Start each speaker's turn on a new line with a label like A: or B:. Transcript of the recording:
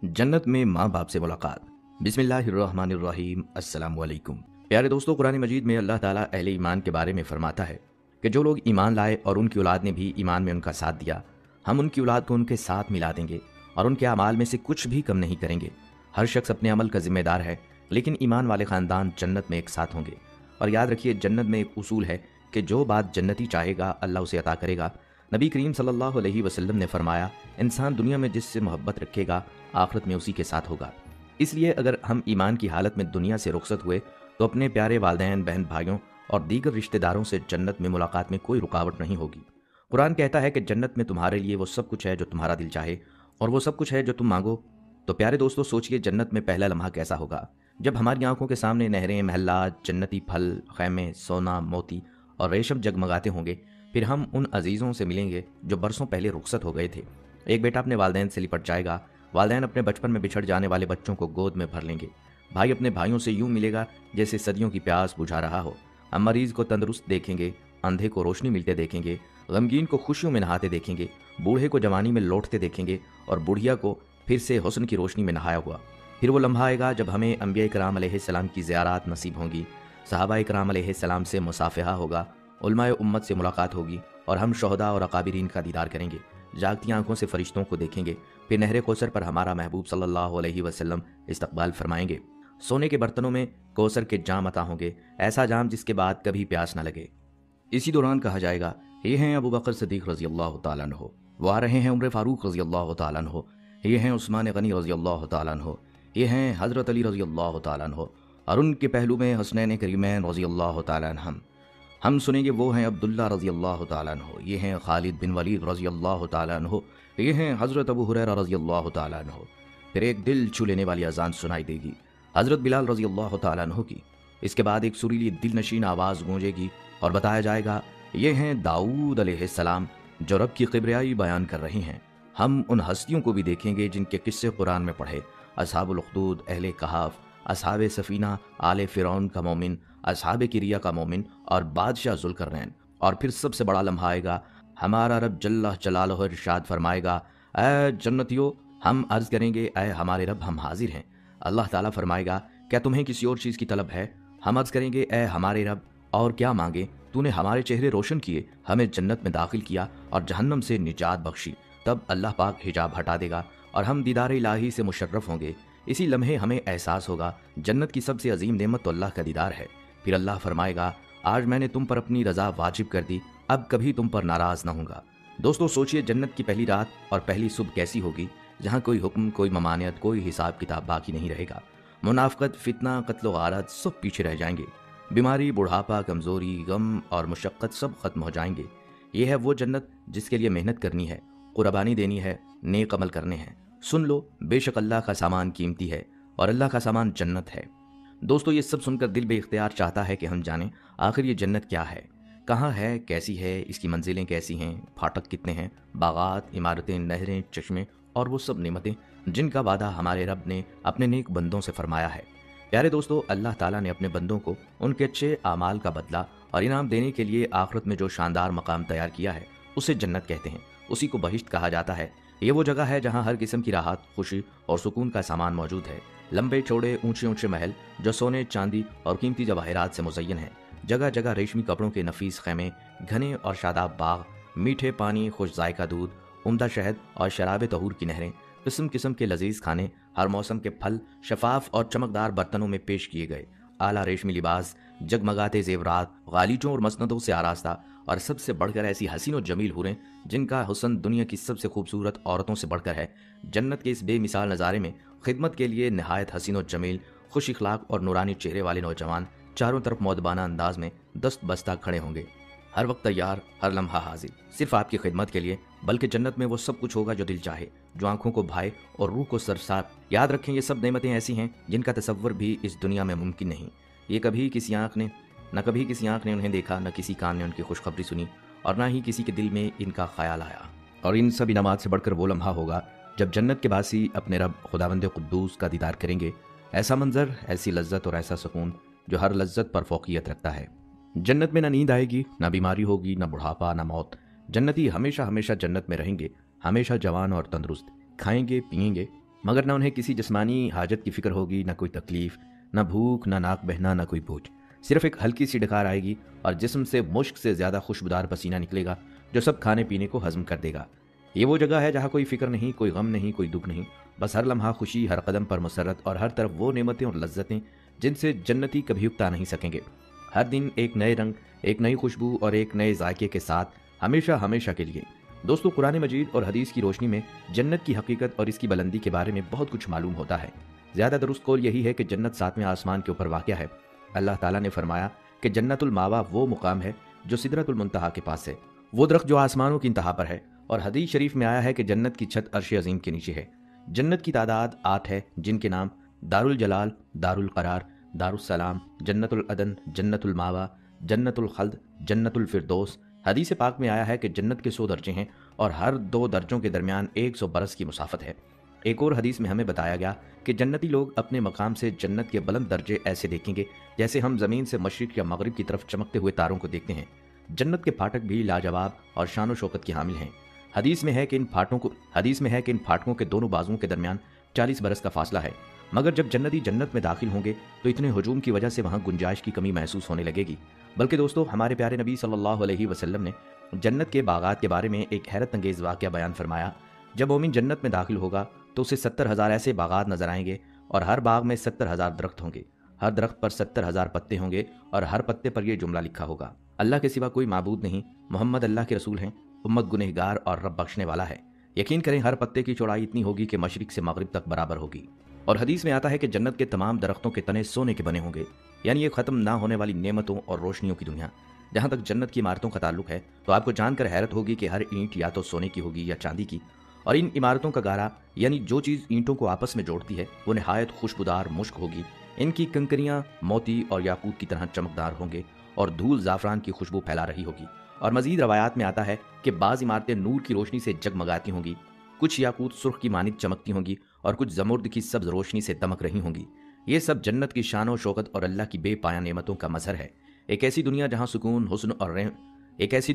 A: जन्नत में माँ बाप से मुलाकात। बिस्मिल्लाहिर्रहमानिर्रहीम। अस्सलाम वालेकुम। प्यारे दोस्तों, कुरान मजीद में अल्लाह ताला अहले ईमान के बारे में फरमाता है कि जो लोग ईमान लाए और उनकी औलाद ने भी ईमान में उनका साथ दिया, हम उनकी औलाद को उनके साथ मिला देंगे और उनके अमाल में से कुछ भी कम नहीं करेंगे। हर शख्स अपने अमल का जिम्मेदार है, लेकिन ईमान वाले ख़ानदान जन्नत में एक साथ होंगे। और याद रखिए, जन्नत में एक उसूल है कि जो बात जन्नती चाहेगा अल्लाह उसे अता करेगा। नबी करीम सल्लल्लाहु अलैहि वसल्लम ने फरमाया, इंसान दुनिया में जिससे मोहब्बत रखेगा आखिरत में उसी के साथ होगा। इसलिए अगर हम ईमान की हालत में दुनिया से रुखसत हुए तो अपने प्यारे वालिदैन, बहन भाइयों और दीगर रिश्तेदारों से जन्नत में मुलाकात में कोई रुकावट नहीं होगी। कुरान कहता है कि जन्नत में तुम्हारे लिए वो सब कुछ है जो तुम्हारा दिल चाहे और वो सब कुछ है जो तुम मांगो। तो प्यारे दोस्तों, सोचिए जन्नत में पहला लम्हा कैसा होगा जब हमारी आंखों के सामने नहरें, महल्लात, जन्नती फल, खैमे, सोना, मोती और रेशम जगमगाते होंगे। फिर हम उन अजीज़ों से मिलेंगे जो बरसों पहले रुखसत हो गए थे। एक बेटा अपने वालिदैन से लिपट जाएगा, वालिदैन अपने बचपन में बिछड़ जाने वाले बच्चों को गोद में भर लेंगे। भाई अपने भाइयों से यूं मिलेगा जैसे सदियों की प्यास बुझा रहा हो। हम मरीज को तंदुरुस्त देखेंगे, अंधे को रोशनी मिलते देखेंगे, गमगीन को खुशियों में नहाते देखेंगे, बूढ़े को जवानी में लौटते देखेंगे और बुढ़िया को फिर से हुस्न की रोशनी में नहाया हुआ। फिर वो लम्हा आएगा जब हमें अंबिया इकराम अलैहिस्सलाम की ज़ियारत नसीब होंगी, सहाबा इकराम अलैहिस्सलाम से मुसाफिहा होगा, उलमाए उम्मत से मुलाकात होगी और हम शोहदा और अकाबिरीन का दीदार करेंगे। जागती आंखों से फरिश्तों को देखेंगे। फिर नहरे कौसर पर हमारा महबूब सल्लल्लाहु अलैहि वसल्लम इस्तकबाल फरमाएंगे। सोने के बर्तनों में कौसर के जाम अता होंगे, ऐसा जाम जिसके बाद कभी प्यास न लगे। इसी दौरान कहा जाएगा, ये हैं अबू बकर सिद्दीक़ रज़ी अल्लाह तआला अन्हु, वो आ रहे हैं उमर फारूक रज़ी अल्लाह तआला अन्हु, ये हैं उस्मान गनी रज़ी अल्लाह तआला अन्हु, ये हैं हज़रत अली रज़ी अल्लाह तआला अन्हु और उनके पहलू में हसनैन करीमैन रज़ी अल्लाह तआला अन्हुम। हम सुनेंगे वो हैं अब्दुल्ला रज़ी अल्लाह तआला अन्हु, ये हैं खालिद बिन वलीद रज़ी अल्लाह तआला अन्हु, ये हैं हज़रत अबू हुरैरा रज़ी अल्लाह तआला अन्हु। फिर एक दिल छू लेने वाली अजान सुनाई देगी, हज़रत बिलाल रज़ी अल्लाह तआला अन्हु की। इसके बाद एक सुरीली दिल नशीन आवाज़ गूंजेगी और बताया जाएगा, ये हैं दाऊद अलैहिस्सलाम जो रब की किब्रियाई बयान कर रहे हैं। हम उन हस्तियों को भी देखेंगे जिनके किस्से कुरान में पढ़े, असहाबुल उख्दूद, अहले कहाफ, असहाबे सफ़ीना, आले फ़िरौन का मोमिन, असहाबे किरिया का मोमिन और बादशाह ज़ुल्करनैन। और फिर सबसे बड़ा लम्हा आएगा, हमारा रब जल्ल जलालहु इरशाद फरमाएगा, ऐ जन्नतियों, हम अर्ज़ करेंगे, ऐ हमारे रब, हम हाजिर हैं। अल्लाह ताला फरमाएगा, क्या तुम्हें किसी और चीज़ की तलब है? हम अर्ज़ करेंगे, ऐ हमारे रब, और क्या मांगे? तूने हमारे चेहरे रोशन किए, हमें जन्नत में दाखिल किया और जहन्नम से निजात बख्शी। तब अल्लाह पाक हिजाब हटा देगा और हम दीदार इलाही से मुशर्रफ होंगे। इसी लम्हे हमें एहसास होगा जन्नत की सबसे अजीम नेमत तो अल्लाह का दीदार है। फिर अल्लाह फरमाएगा, आज मैंने तुम पर अपनी रज़ा वाजिब कर दी, अब कभी तुम पर नाराज़ न होऊंगा। दोस्तों, सोचिए जन्नत की पहली रात और पहली सुबह कैसी होगी, जहाँ कोई हुक्म, कोई ममानियत, कोई हिसाब किताब बाकी नहीं रहेगा। मुनाफ़क़त, फितना, क़त्ल गारत सब पीछे रह जाएंगे। बीमारी, बुढ़ापा, कमज़ोरी, गम और मुशक्क़त सब ख़त्म हो जाएंगे। ये है वो जन्नत जिसके लिए मेहनत करनी है, कुर्बानी देनी है, नेक अमल करने हैं। सुन लो, बेशक अल्लाह का सामान कीमती है और अल्लाह का सामान जन्नत है। दोस्तों, ये सब सुनकर दिल बेइख्तियार चाहता है कि हम जानें आखिर ये जन्नत क्या है, कहाँ है, कैसी है, इसकी मंजिलें कैसी हैं, फाटक कितने हैं, बागात, इमारतें, नहरें, चश्मे और वो सब नेमतें जिनका वादा हमारे रब ने अपने नेक बंदों से फरमाया है। प्यारे दोस्तों, अल्लाह ताला ने अपने बंदों को उनके अच्छे आमाल का बदला और इनाम देने के लिए आखिरत में जो शानदार मकाम तैयार किया है उसे जन्नत कहते हैं। उसी को बहिश्त कहा जाता है। ये वो जगह है जहाँ हर किस्म की राहत, खुशी और सुकून का सामान मौजूद है। लंबे चौड़े ऊंचे ऊंचे महल जो सोने, चांदी और कीमती जवाहरात से मुज़य्यन हैं। जगह जगह रेशमी कपड़ों के नफीस खैमे, घने और शादाब बाग, मीठे पानी, खुश जायका दूध, उम्दा शहद और शराब तहूर की नहरें, किस्म किस्म के लजीज खाने, हर मौसम के फल शफाफ और चमकदार बर्तनों में पेश किए गए, आला रेशमी लिबास, जगमगाते जेवरात, गालीचों और मसनदों से आरास्ता और सबसे बढ़कर ऐसी हसीन और जमील हुरें जिनका हुस्न दुनिया की सबसे खूबसूरत औरतों से बढ़कर है। जन्नत के इस बेमिसाल नज़ारे में खिदमत के लिए नहायत हसीन और जमील, खुश इखलाक और नूरानी चेहरे वाले नौजवान चारों तरफ मौदबाना अंदाज में दस्त बस्ता खड़े होंगे, हर वक्त तैयार, हर लम्हा हाजिर, सिर्फ आपकी खिदमत के लिए। बल्कि जन्नत में वो सब कुछ होगा जो दिल चाहे, जो आंखों को भाए और रूह को सरसार। याद रखें, ये सब नेमतें ऐसी हैं जिनका तसव्वुर भी इस दुनिया में मुमकिन नहीं। ये कभी किसी आंख ने उन्हें देखा, न किसी कान ने उनकी खुशखबरी सुनी और ना ही किसी के दिल में इनका ख्याल आया। और इन सब इनामात से बढ़कर वो लम्हा होगा जब जन्नत के बासी अपने रब खुदावंद कुद्दूस का दीदार करेंगे। ऐसा मंजर, ऐसी लज्जत और ऐसा सुकून जो हर लज्जत पर फौकियत रखता है। जन्नत में ना नींद आएगी, ना बीमारी होगी, ना बुढ़ापा, ना मौत। जन्नती हमेशा हमेशा जन्नत में रहेंगे, हमेशा जवान और तंदुरुस्त, खाएंगे, पिएंगे, मगर न उन्हें किसी जिस्मानी हाजत की फिक्र होगी, न कोई तकलीफ, न भूख, न नाक बहना, न कोई बोझ। सिर्फ एक हल्की सी डकार आएगी और जिस्म से मुश्क से ज़्यादा खुशबूदार पसीना निकलेगा जो सब खाने पीने को हजम कर देगा। ये वो जगह है जहाँ कोई फिक्र नहीं, कोई गम नहीं, कोई दुख नहीं, बस हर लम्हा खुशी, हर कदम पर मसरत और हर तरफ वो नेमतें और लज्जतें जिनसे जन्नती कभी उकता नहीं सकेंगे। हर दिन एक नए रंग, एक नई खुशबू और एक नए जायके के साथ, हमेशा हमेशा के लिए। दोस्तों, कुरान मजीद और हदीस की रोशनी में जन्नत की हकीकत और इसकी बुलंदी के बारे में बहुत कुछ मालूम होता है। ज़्यादा दुरुस्त कौल यही है कि जन्नत 7वें आसमान के ऊपर वाक़या है। अल्लाह ताला ने फरमाया कि जन्नतुल मावा वो मुकाम है जो सिदरतुल मुंतहा के पास है, वो दरख्त जो आसमानों की इंतहा पर है। और हदीस शरीफ में आया है कि जन्नत की छत अर्श अज़ीम के नीचे है। जन्नत की तादाद 8 है, जिनके नाम दारुल जलाल, दारुल करार, दारुस सलाम, जन्नतुल अदन, जन्नतुल मावा, जन्नतुल खल्द, जन्नतुल फिरदौस। हदीस पाक में आया है कि जन्नत के 100 दर्जे हैं और हर 2 दर्जों के दरमियान 100 बरस की मुसाफत है। एक और हदीस में हमें बताया गया कि जन्नती लोग अपने मकाम से जन्नत के बुलंद दर्जे ऐसे देखेंगे जैसे हम ज़मीन से मशरिक या मगरिब की तरफ चमकते हुए तारों को देखते हैं। जन्नत के फाटक भी लाजवाब और शान व शौकत की हामिल हैं। हदीस में है कि इन फाटकों के दोनों बाजुओं के दरमियान 40 बरस का फासला है। मगर जब जन्नती जन्नत में दाखिल होंगे तो इतने हुजूम की वजह से वहाँ गुंजाइश की कमी महसूस होने लगेगी। बल्कि दोस्तों, हमारे प्यारे नबी सल्लल्लाहु अलैहि वसल्लम ने जन्नत के बागात के बारे में एक हैरत अंगेज़ वाक़या बयान फरमाया। जब मोमिन जन्नत में दाखिल होगा तो उसे 70,000 ऐसे बागात नजर आएंगे और हर बाग में 70,000 दरख्त होंगे। हर दरख्त पर 70,000 पत्ते होंगे और हर पत्ते पर यह जुमला लिखा होगा, अल्लाह के सिवा कोई माबूद नहीं, मोहम्मद अल्लाह के रसूल हैं, उम्मत गुनहगार और रब बख्शने वाला है। यकीन करें हर पत्ते की चौड़ाई इतनी होगी कि मशरिक से मगरिब तक बराबर होगी। और हदीस में आता है कि जन्नत के तमाम दरख्तों के तने सोने के बने होंगे, यानी ये ख़त्म ना होने वाली नेमतों और रोशनियों की दुनिया। जहाँ तक जन्नत की इमारतों का ताल्लुक है तो आपको जानकर हैरत होगी कि हर ईंट या तो सोने की होगी या चांदी की, और इन इमारतों का गारा यानी जो चीज़ ईंटों को आपस में जोड़ती है वो नहायत खुशबूदार मुश्क होगी। इनकी कंकरियाँ मोती और याकूत की तरह चमकदार होंगे और धूल ज़ाफ़रान की खुशबू फैला रही होगी। और मज़ीद रवायात में आता है कि बाज़ इमारतें नूर की रोशनी से जगमगाती होंगी, कुछ याकूत सुर्ख की मानित चमकती होंगी और कुछ जमुर्द की सब्ज रोशनी से दमक रही होंगी। ये सब जन्नत की शान व शौकत और अल्लाह की बेपाया नेमतों का मज़हर है। एक ऐसी दुनिया जहाँ सुकून, हुस्न और एक ऐसी